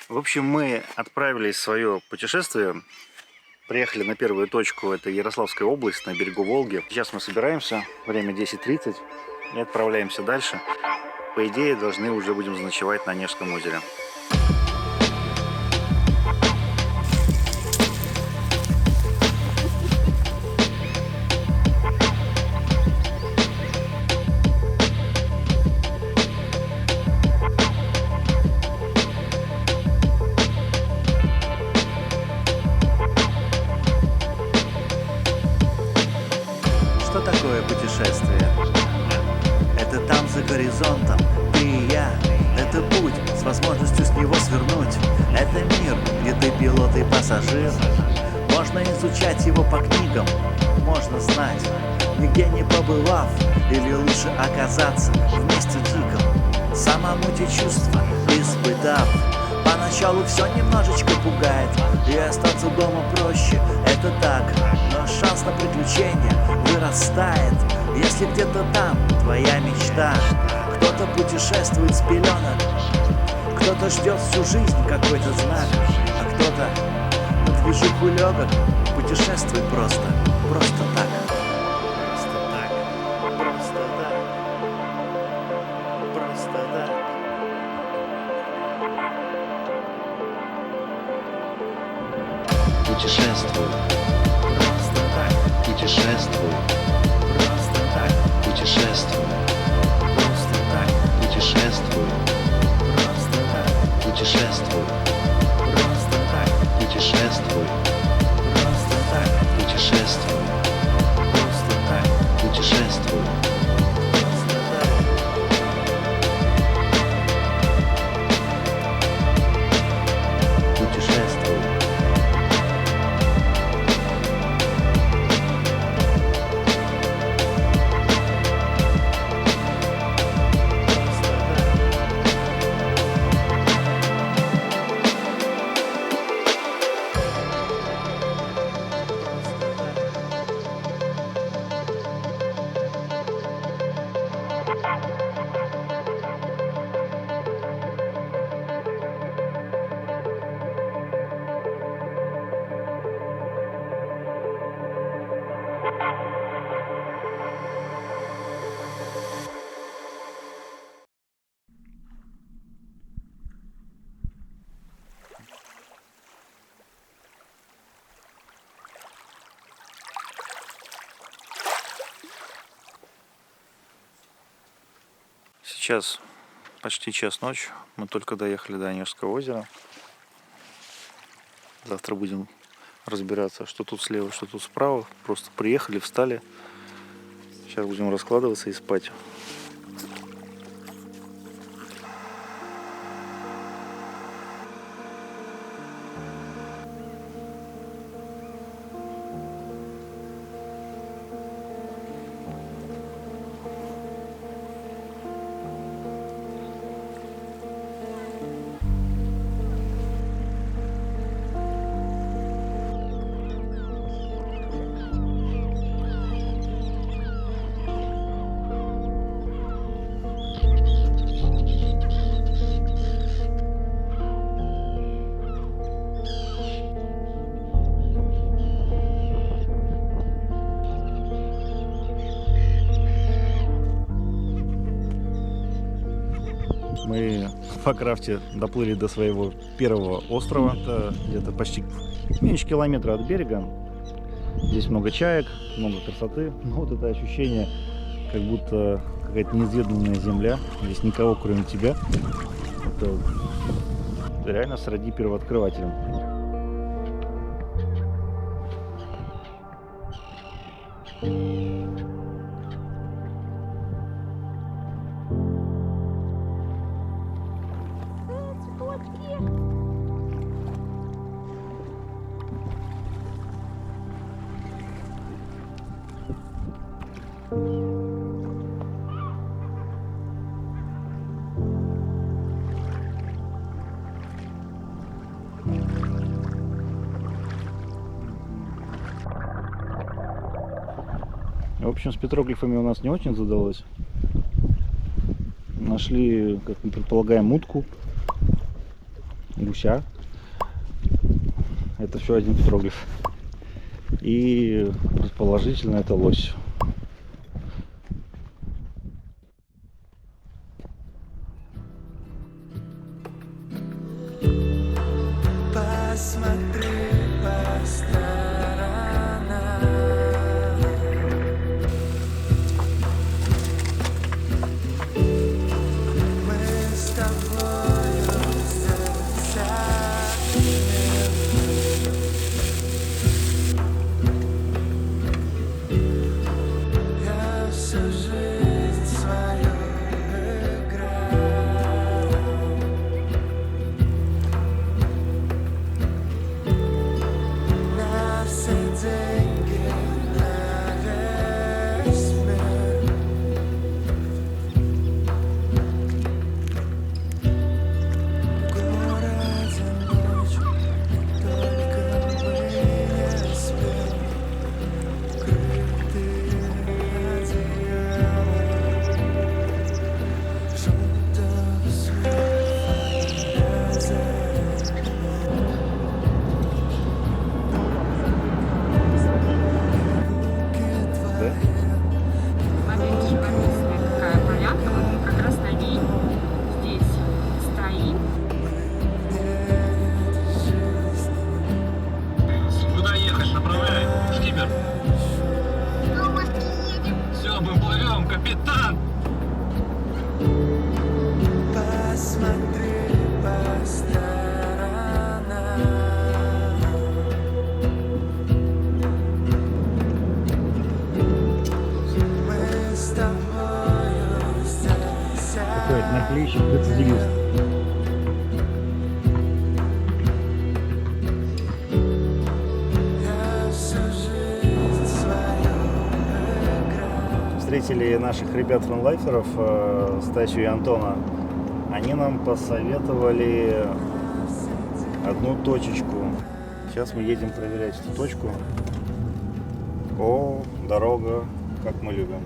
В общем, мы отправились в свое путешествие. Приехали на первую точку, это Ярославская область, на берегу Волги. Сейчас мы собираемся, время 10:30, и отправляемся дальше. По идее, должны уже будем заночевать на Онежском озере. Что такое путешествие? Это там за горизонтом, ты и я. Это путь с возможностью с него свернуть. Это мир, где ты пилот и пассажир. Можно изучать его по книгам, можно знать, нигде не побывав. Или лучше оказаться в месте диком, самому те чувства испытав. Поначалу все немножечко пугает, и остаться дома проще, это так. Но шанс на приключения вырастает, если где-то там твоя мечта. Кто-то путешествует с пеленок, кто-то ждет всю жизнь какой-то знак, а кто-то на движуху легок путешествует просто так. Просто так, просто так, просто так. Путешествуй, Просто так, путешествуй, просто так, путешествуй, просто так, путешествуй, просто так, путешествуй, просто так, путешествуй, просто так, путешествуй, просто так, путешествуй, просто так. путешествуй. Сейчас почти час ночи, мы только доехали до Онежского озера. Завтра будем разбираться, что тут слева, что тут справа. Просто приехали, встали. Сейчас будем раскладываться и спать. Мы по крафте доплыли до своего первого острова. Это где-то почти меньше километра от берега. Здесь много чаек, много красоты. Но вот это ощущение, как будто какая-то неизведанная земля. Здесь никого, кроме тебя. Это реально сродни первооткрывателям. В общем, с петроглифами у нас не очень задалось. Нашли, как мы предполагаем, утку. гуся. Это все один петроглиф. И предположительно это лось. Посмотри по сторонам. Мы с тобою здесь одни. Я всю жизнь свою играю. На все деньги, на весь мир. В городе ночь, только мы не спим. Крытые одеялом, желтого света за Да? Момент живописная такая полянка, вот мы как раз на ней здесь стоим. Куда ехать? Направляй. Шкипер. Все, мы плывем, капитан. Посмотри по сторонам. Мы с тобою здесь Такой наклейщик, рецидивист. я всю жизнь свою играю. Встретили наших ребят фанлайферов, Стасю и Антона. Они нам посоветовали одну точечку. Сейчас мы едем проверять эту точку. О, дорога, как мы любим.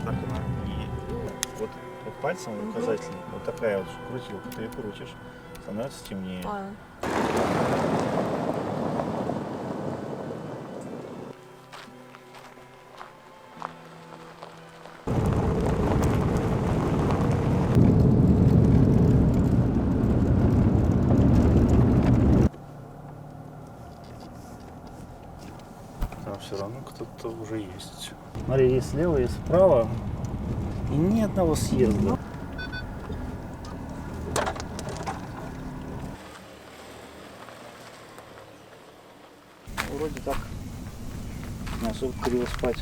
Так она и вот пальцем указательным, вот такая вот крутилка, ты ее крутишь, становится темнее. Там все равно кто-то уже есть. Смотри, есть слева, есть справа. И ни одного съезда. Вроде так. Не особо криво спать.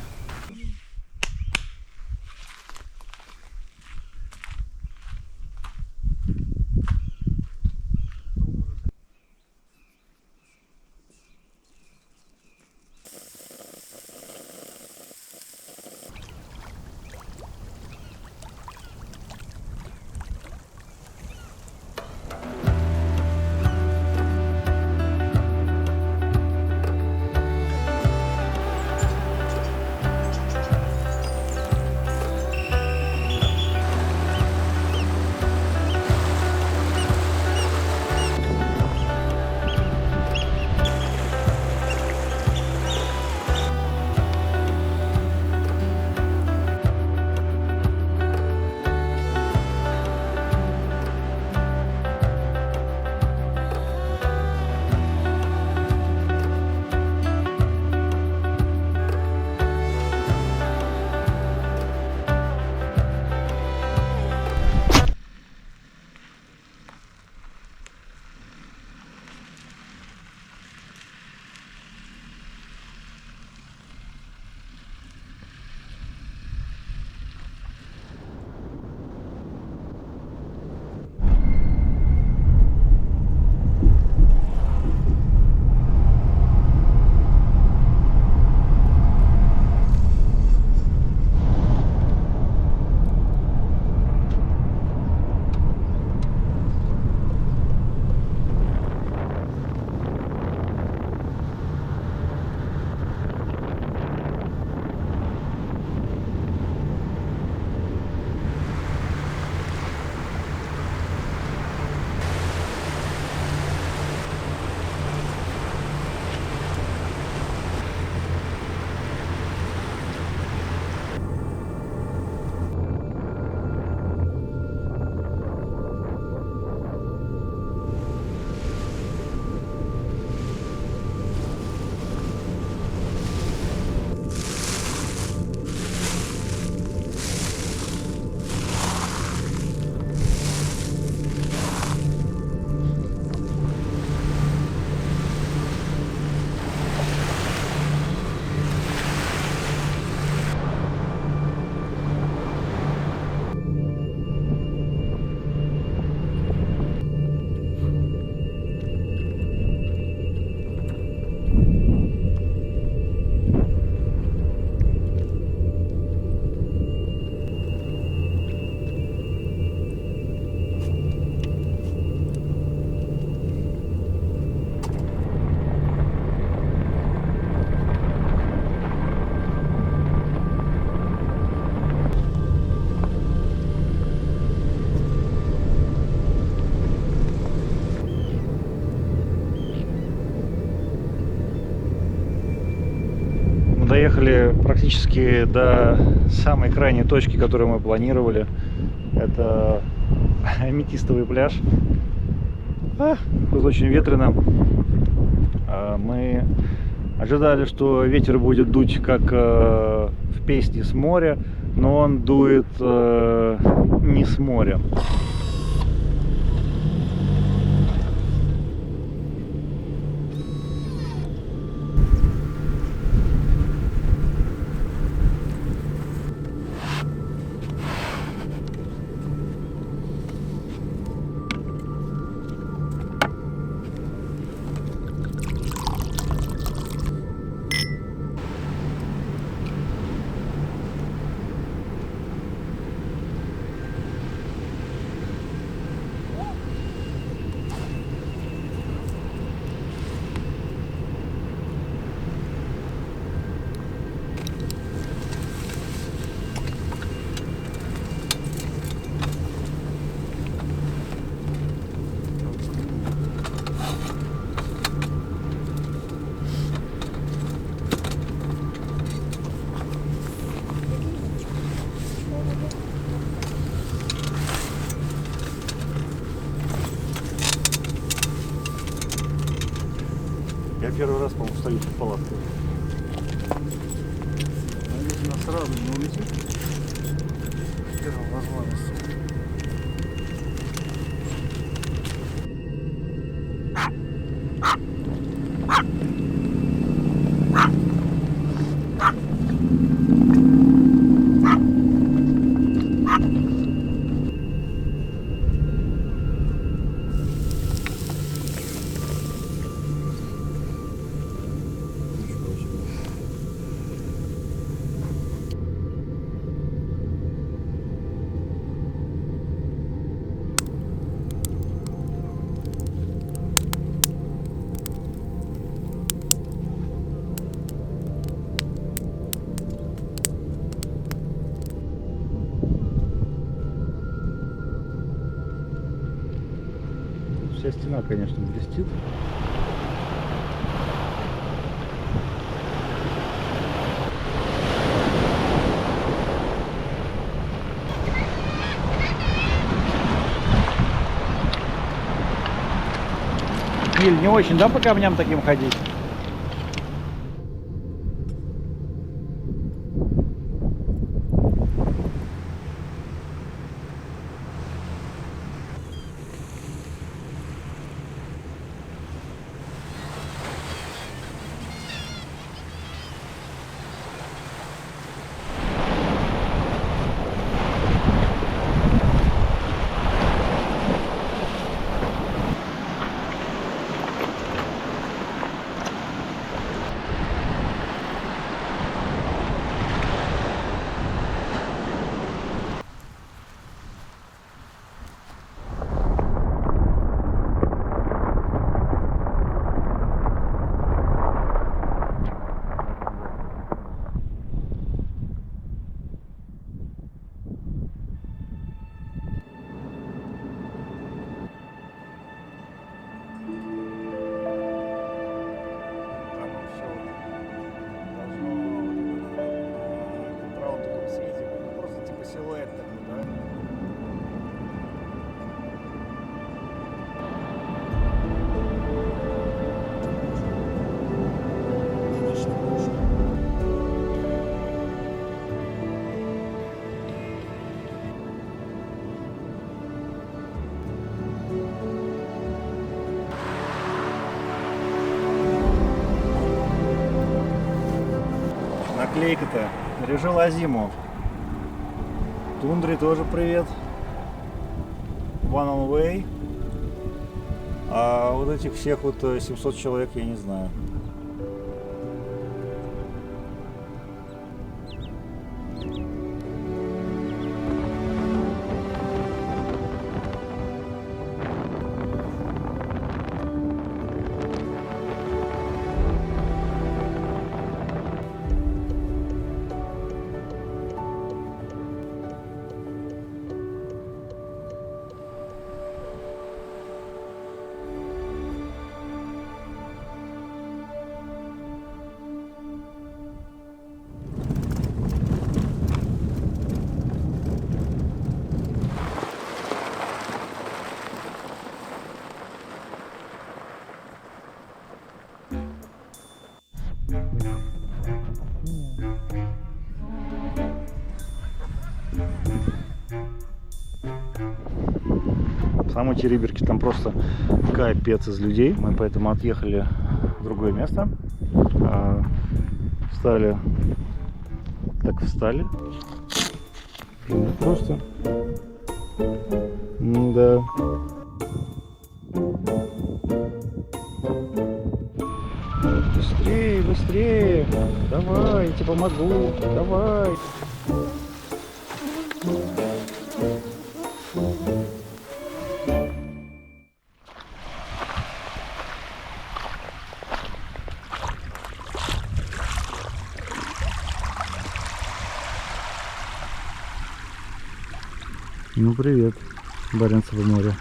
доехали практически до самой крайней точки, которую мы планировали. Это аметистовый пляж. Тут очень ветрено. Мы ожидали, что ветер будет дуть, как в песне, с моря, но он дует не с моря. Я первый раз, по-моему, стою под палаткой. Надеюсь, она сразу не улетит. Первая возможность. Вся стена, конечно, блестит. Иль, не очень, да, по камням таким ходить? Наклейка-то пережила зиму. Тундре тоже привет. One on way. А вот этих всех вот 700 человек я не знаю. В самой Териберке там просто капец из людей. Мы поэтому отъехали в другое место. Встали. Так встали. Блин, просто. Да. Быстрее, быстрее. Давай, я тебе помогу. Давай. Ну привет, Баренцево море.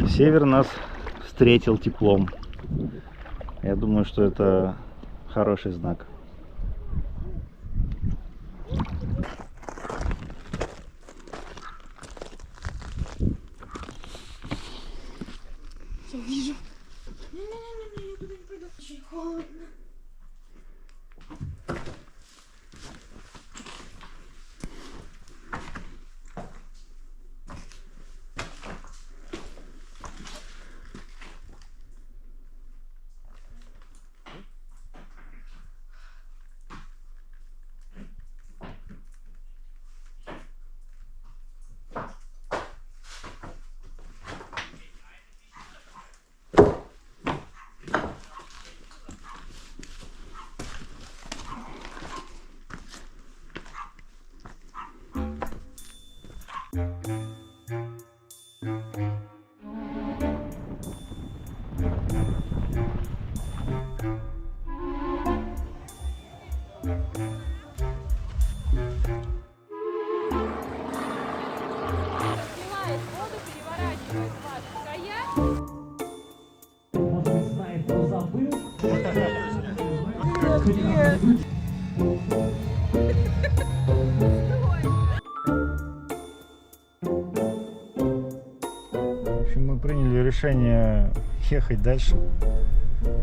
Север нас встретил теплом. Я думаю, что это хороший знак. Я вижу. Не-не-не, я туда не пойду. Очень холодно. Отливает воду, переворачивает ваши края. В общем, мы приняли решение ехать дальше,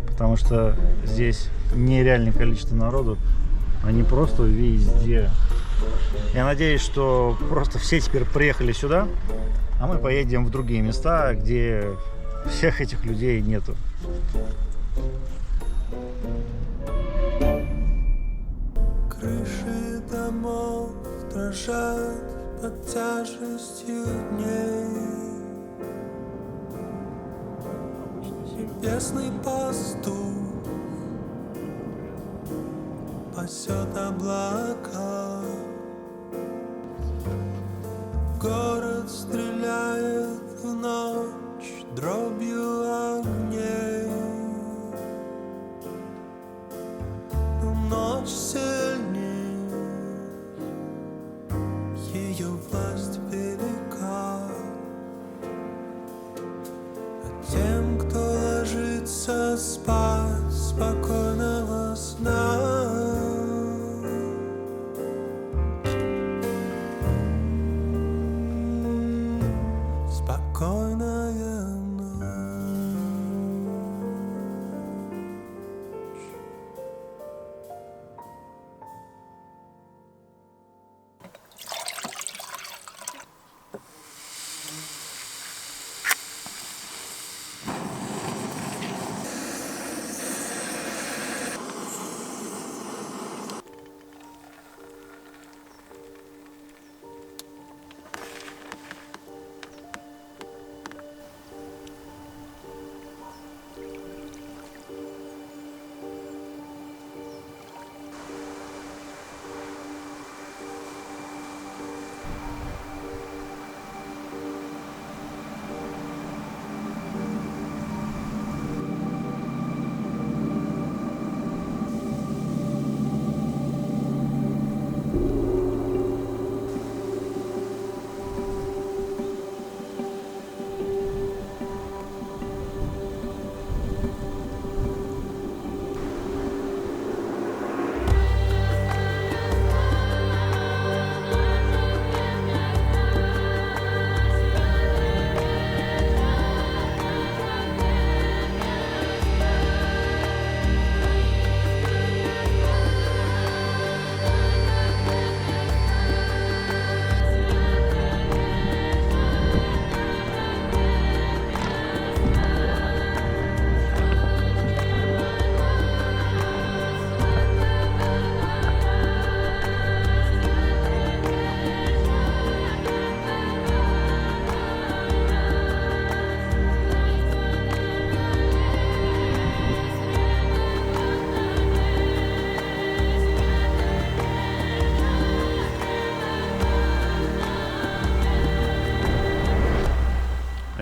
потому что здесь нереальное количество народу. Они просто везде. Я надеюсь, что просто все теперь приехали сюда, а мы поедем в другие места, где всех этих людей нету. Крыши домов дрожат под тяжестью дней. Небесный пастух пасет облака. Город стреляет в ночь дробью огней. Но ночь сильней, ее власть велика. А тем, кто ложится спать, спокойного сна. Спокойная ночь.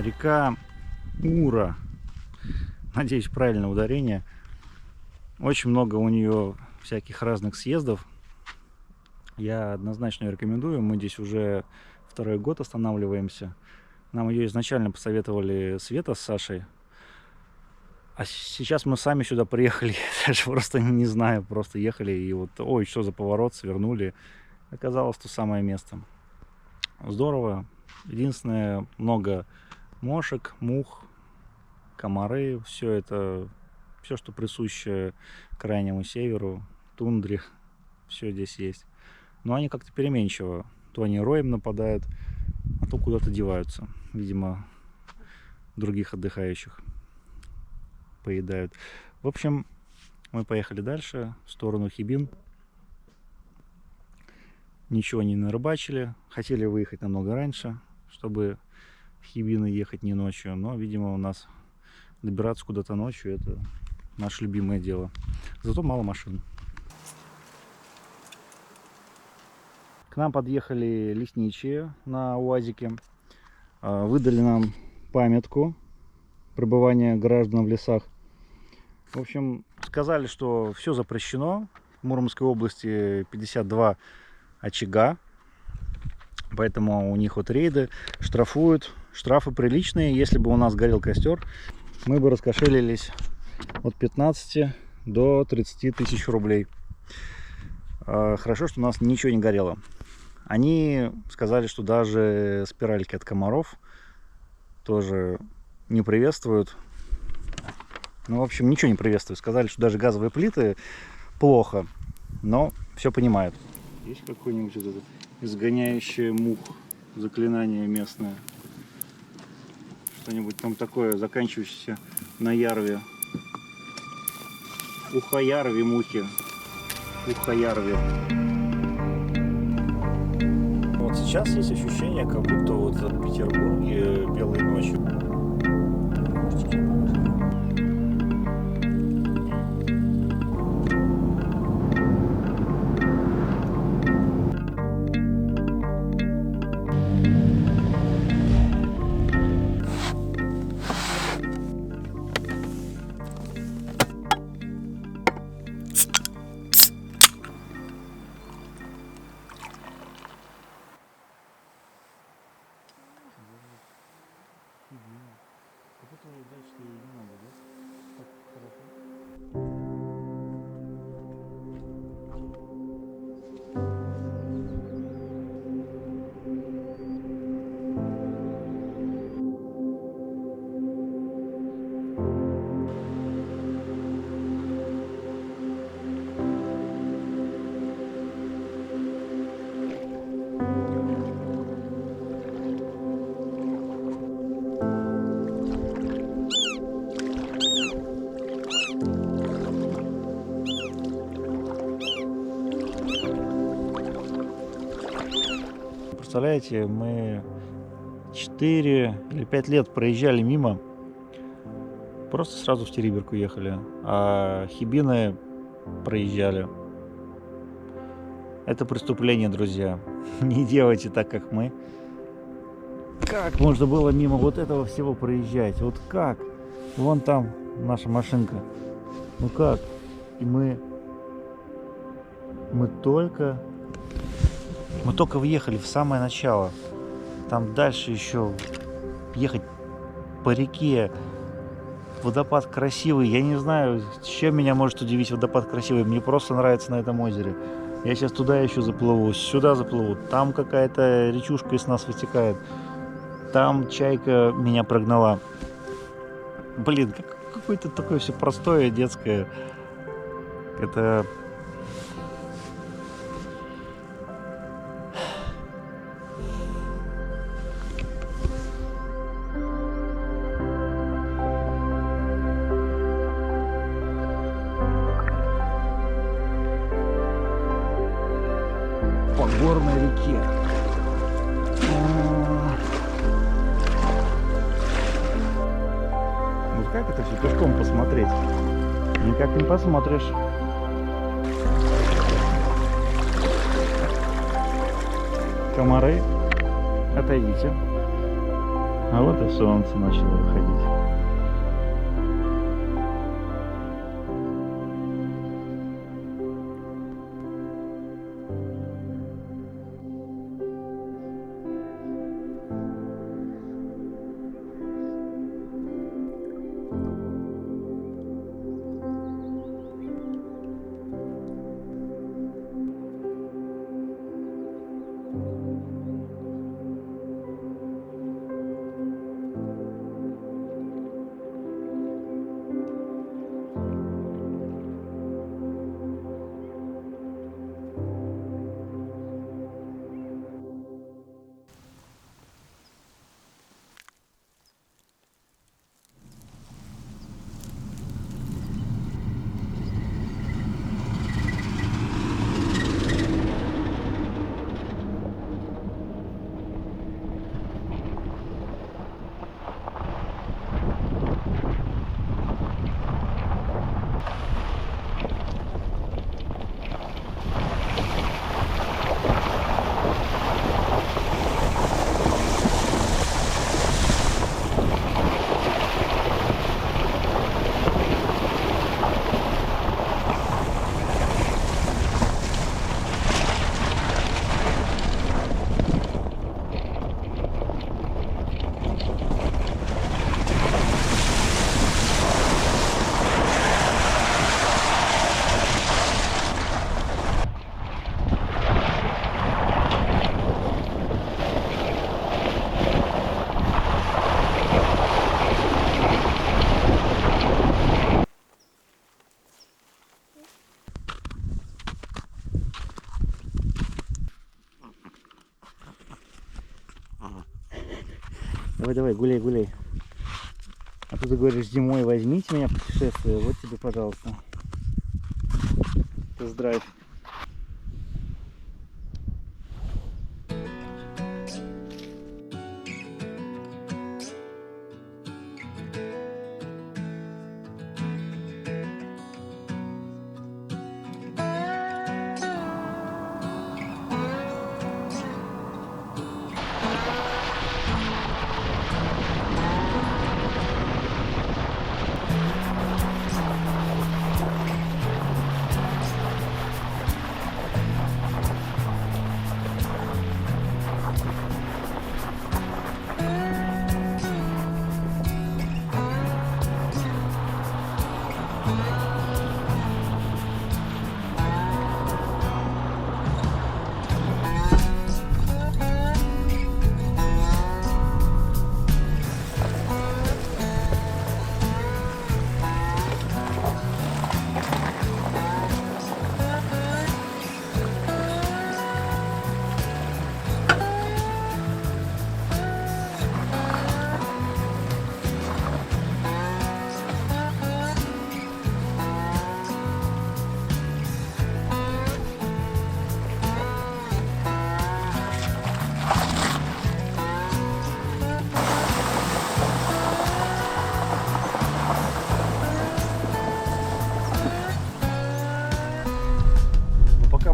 Река Ура. Надеюсь, правильное ударение. Очень много у нее всяких разных съездов. Я однозначно ее рекомендую. Мы здесь уже второй год останавливаемся. Нам ее изначально посоветовали Света с Сашей. А сейчас мы сами сюда приехали. Даже просто не знаю. Просто ехали и вот, ой, что за поворот, свернули. Оказалось, то самое место. Здорово. Единственное, много мошек, мух, комары. Все это, все, что присуще крайнему северу, тундре. Все здесь есть. Но они как-то переменчиво. То они роем нападают, а то куда-то деваются. Видимо, других отдыхающих поедают. В общем, мы поехали дальше, в сторону Хибин. Ничего не нарыбачили. Хотели выехать намного раньше, чтобы в Хибины ехать не ночью. Но, видимо, у нас добираться куда-то ночью — это наше любимое дело. Зато мало машин. К нам подъехали лесничие на УАЗике. Выдали нам памятку пребывания граждан в лесах. В общем, сказали, что все запрещено. В Мурманской области 52 очага. Поэтому у них вот рейды, штрафуют. Штрафы приличные. Если бы у нас горел костер, мы бы раскошелились от 15 до 30 тысяч рублей. Хорошо, что у нас ничего не горело. Они сказали, что даже спиральки от комаров тоже не приветствуют. Ну, в общем, ничего не приветствуют. Сказали, что даже газовые плиты плохо, но все понимают. Есть какое-нибудь вот это изгоняющее мух заклинание местное? Что-нибудь там такое, заканчивающееся на ярве. Ухаярви мухи. Ухаярви. Вот сейчас есть ощущение, как будто вот в Петербурге белой ночью. Представляете, мы 4 или 5 лет проезжали мимо, просто сразу в Териберку ехали, а Хибины проезжали. Это преступление, друзья. Не делайте так, как мы. Как можно было мимо вот этого всего проезжать? Вот как? Вон там наша машинка. Ну как? И мы только въехали в самое начало. Там дальше еще ехать по реке. Водопад красивый. Я не знаю, чем меня может удивить водопад красивый. Мне просто нравится на этом озере. Я сейчас туда еще заплыву, сюда заплыву. Там какая-то речушка из нас вытекает. Там чайка меня прогнала. Блин, какое-то такое все простое, детское. Это... По горной реке. Вот как это все пешком посмотреть? Никак не посмотришь. Комары, отойдите. А вот и солнце начало выходить. Давай, давай, гуляй, гуляй. А то ты говоришь, зимой возьмите меня в путешествие. Вот тебе, пожалуйста. Тест-драйв.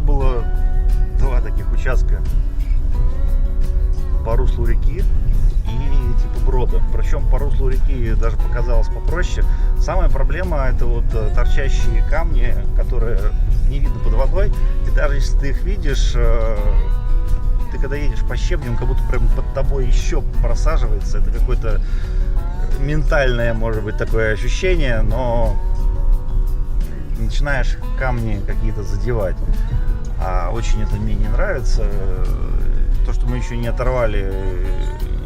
Было два таких участка по руслу реки и типа брода. Причем по руслу реки даже показалось попроще. Самая проблема — это вот торчащие камни, которые не видно под водой. И даже если ты их видишь, ты когда едешь по щебням, как будто прям под тобой еще просаживается. Это какое-то ментальное, может быть, такое ощущение, но начинаешь камни какие-то задевать. А очень это мне не нравится. То, что мы еще не оторвали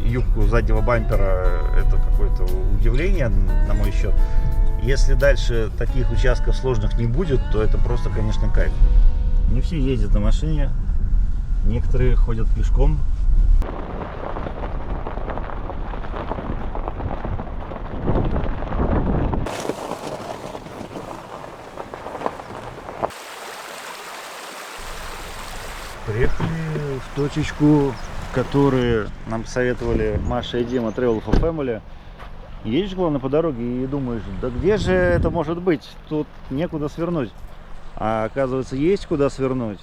юбку заднего бампера, это какое-то удивление, на мой счет. Если дальше таких участков сложных не будет, то это просто, конечно, кайф. Не все ездят на машине, некоторые ходят пешком. Приехали в точечку, которую нам посоветовали Маша и Дима Travel for Family. Едешь, главное, по дороге и думаешь, да где же это может быть? Тут некуда свернуть. А оказывается, есть куда свернуть.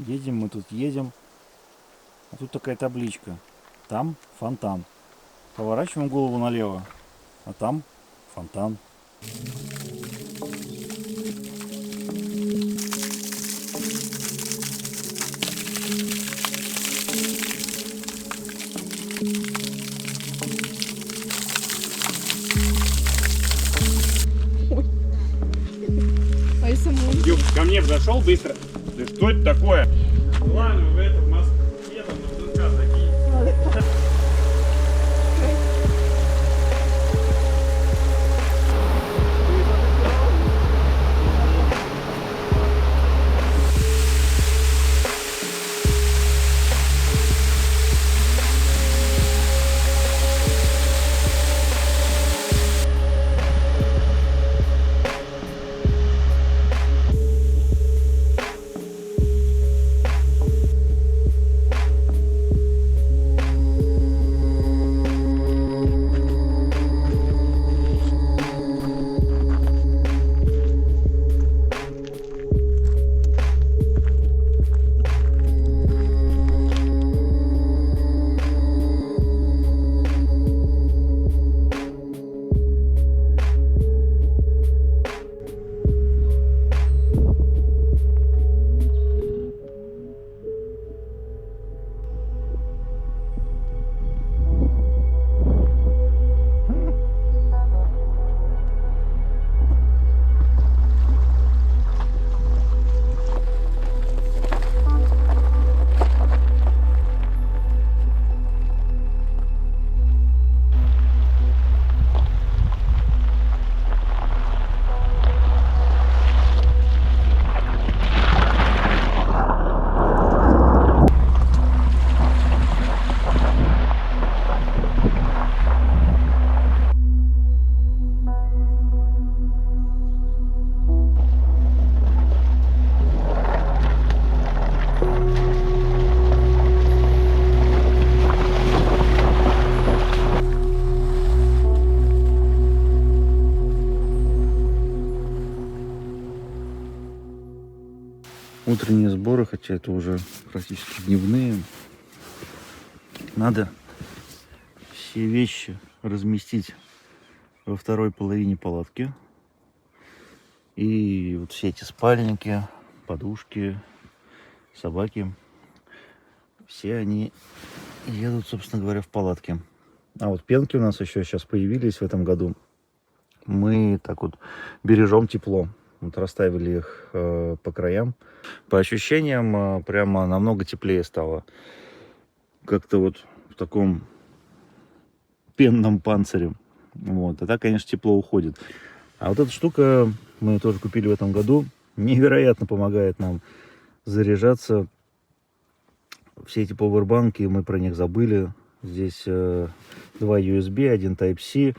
Едем мы тут, едем. А тут такая табличка. Там фонтан. Поворачиваем голову налево. А там фонтан. А если мы... Юг, ко мне подошел быстро. Да что это такое? Ладно, в этом Москве, там, на ВДНХ такие. Утренние сборы, хотя это уже практически дневные. Надо все вещи разместить во второй половине палатки. И вот все эти спальники, подушки, собаки, все они едут, собственно говоря, в палатке. А вот пенки у нас еще сейчас появились в этом году. Мы так вот бережем тепло. Вот расставили их по краям. По ощущениям, прямо намного теплее стало. Как-то вот в таком пенном панцире. Вот. А так, конечно, тепло уходит. А вот эта штука мы тоже купили в этом году. Невероятно помогает нам заряжаться. Все эти пауэрбанки, мы про них забыли. Здесь 2 USB, 1 Type-C.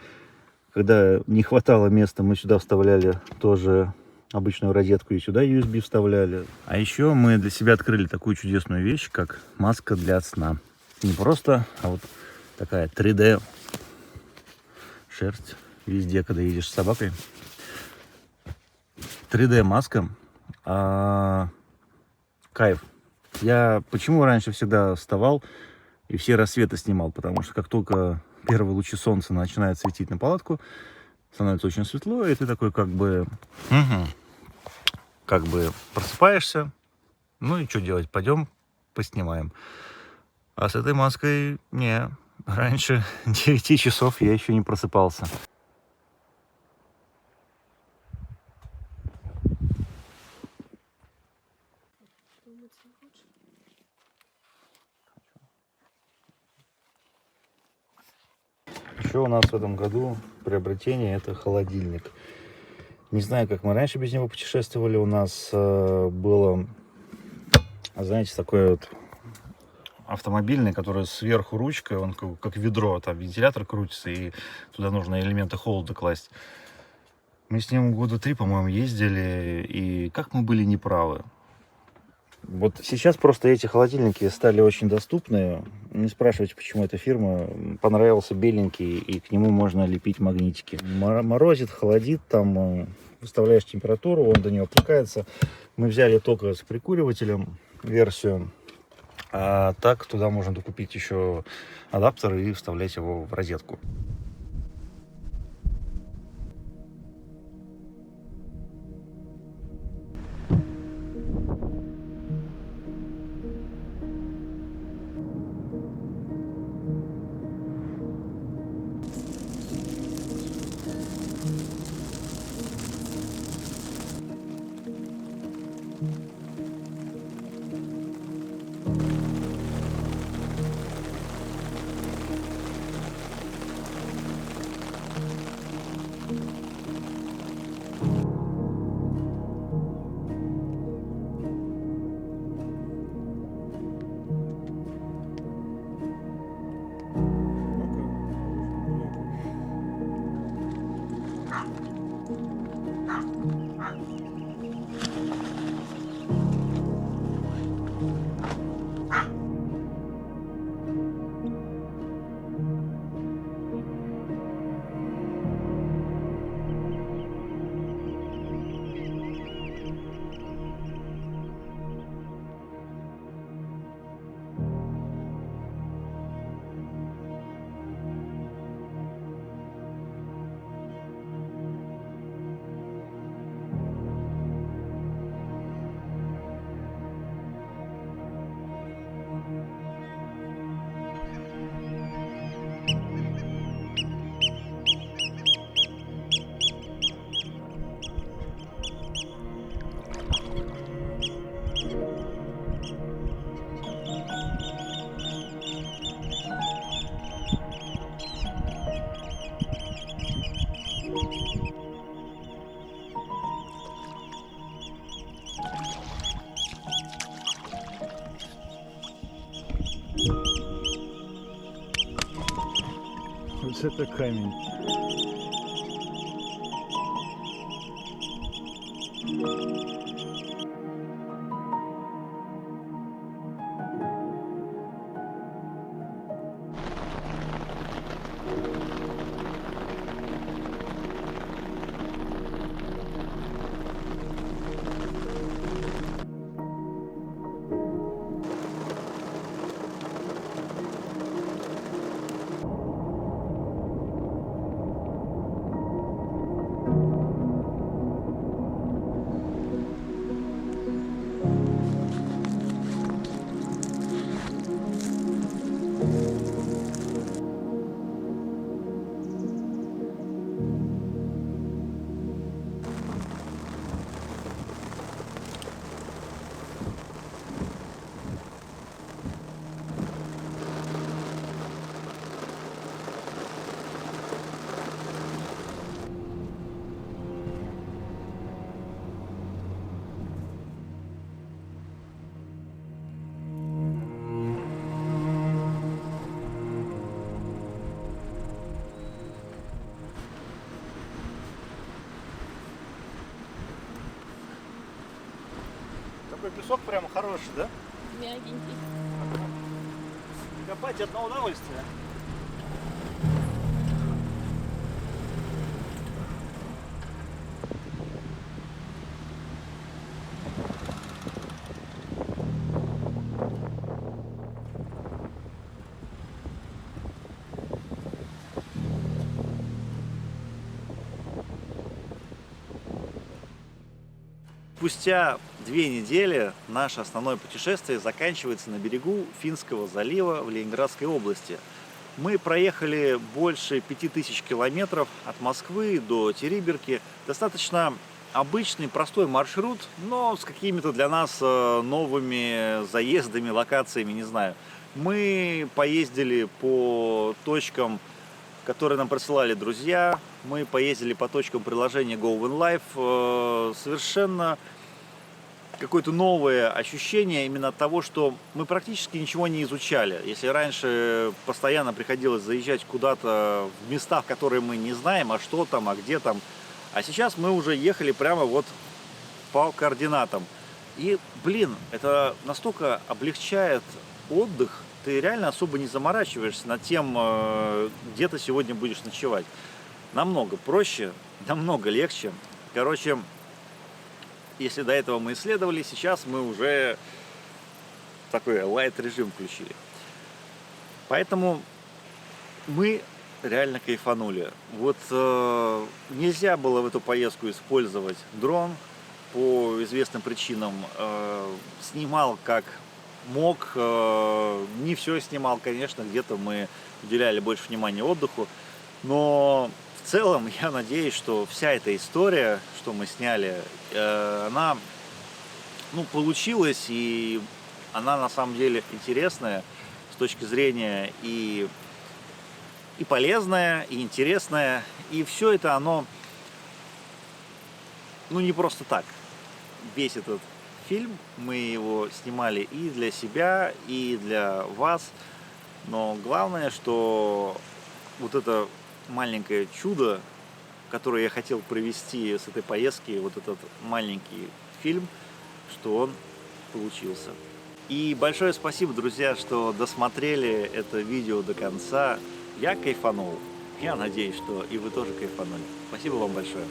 Когда не хватало места, мы сюда вставляли тоже обычную розетку и сюда USB вставляли. А еще мы для себя открыли такую чудесную вещь, как маска для сна. Не просто, а вот такая 3D шерсть везде, когда едешь с собакой. 3D маска. Кайф. Я почему раньше всегда вставал и все рассветы снимал? Потому что как только первые лучи солнца начинают светить на палатку, становится очень светло, и ты такой как бы просыпаешься. Ну и что делать? Пойдем поснимаем. А с этой маской не. Раньше 9 часов я еще не просыпался. Еще у нас в этом году приобретение — это холодильник. Не знаю, как мы раньше без него путешествовали. У нас было, знаете, такой вот автомобильный, который сверху ручка, он как ведро, там вентилятор крутится, и туда нужно элементы холода класть. Мы с ним года 3, по-моему, ездили, и как мы были неправы. Вот сейчас просто эти холодильники стали очень доступны. Не спрашивайте, почему эта фирма. Понравился беленький, и к нему можно лепить магнитики. Морозит, холодит, там выставляешь температуру, он до него опускается. Мы взяли только с прикуривателем. версию. А так туда можно докупить еще адаптер и вставлять его в розетку. Вот это камень. Такой песок прям хороший, да? Мягенький. Копать одно удовольствие. Спустя 2 недели наше основное путешествие заканчивается на берегу Финского залива в Ленинградской области. Мы проехали больше 5000 километров от Москвы до Териберки. Достаточно обычный, простой маршрут, но с какими-то для нас новыми заездами, локациями, не знаю. Мы поездили по точкам, которые нам присылали друзья. Мы поездили по точкам приложения GoOnLive. Совершенно какое-то новое ощущение именно от того, что мы практически ничего не изучали. Если раньше постоянно приходилось заезжать куда-то в места, в которые мы не знаем, а что там, а где там. А сейчас мы уже ехали прямо вот по координатам. И, блин, это настолько облегчает отдых. Ты реально особо не заморачиваешься над тем, где ты сегодня будешь ночевать. Намного проще, намного легче. Короче, если до этого мы исследовали, сейчас мы уже такой лайт-режим включили. Поэтому мы реально кайфанули. Вот нельзя было в эту поездку использовать дрон по известным причинам. Снимал как мог, не все снимал, конечно, где-то мы уделяли больше внимания отдыху, но в целом я надеюсь, что вся эта история, что мы сняли, она получилась, и она на самом деле интересная с точки зрения и полезная, и интересная, и все это оно, не просто так. Весь этот фильм, мы его снимали и для себя, и для вас, но главное, что вот это маленькое чудо, которое я хотел провести с этой поездки, вот этот маленький фильм, что он получился. И большое спасибо, друзья, что досмотрели это видео до конца. Я кайфанул. Я надеюсь, что и вы тоже кайфанули. Спасибо вам большое.